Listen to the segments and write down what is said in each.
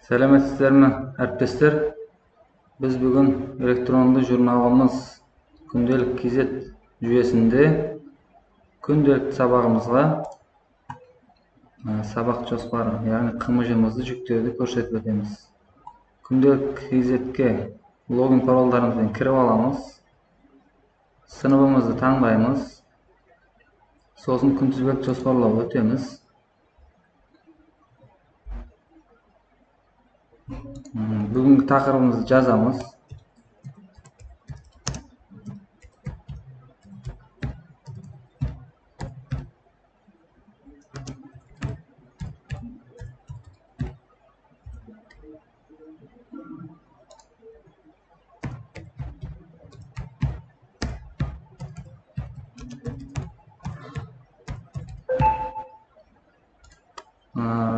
Сәлеметсіздерме, әріптестер? Біз бүгін электронды журналымыз күнделік кезет жүйесінде күнделік сабағымызға сабақ жоспары, яғни қымыжымызды жүктеуді көрсетіп өтеміз. Күнделік кезетке логин паролдарымызбен кіріп аламыз. Сыныбымызды таңдаймыз. Сосын күнтізбек жоспарлап өтеміз. Бүгінгі тақырыбымызды жазамыз.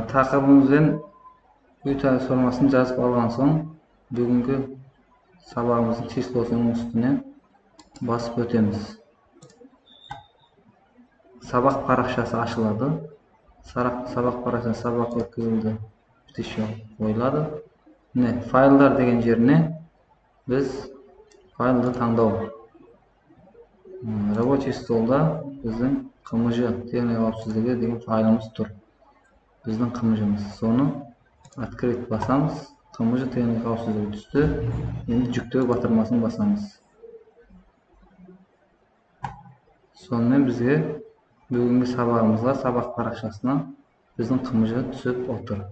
Тақырыбымызбен үй формасын жазып алған соң, бүгінгі сабағымыздың числосының үстіне басып өтеміз. Сабақ парақшасы ашылады. Сабақ парақшасы сабақ өткізілді қойылады. Файлдар деген жеріне біз файлды таңдау. Рабочий столда біздің қымыжы техника қауіпсіздігі деген файлымыз тұр. Біздің қымыжымыз. Соны открыть басамыз. Қымыжы техника қауіпсіздігі түсті. Енді жүктеу батырмасын басамыз. Сонымен бізге бүгінгі сабағымызға сабақ парақшасына біздің қымыжы түсіп отыр.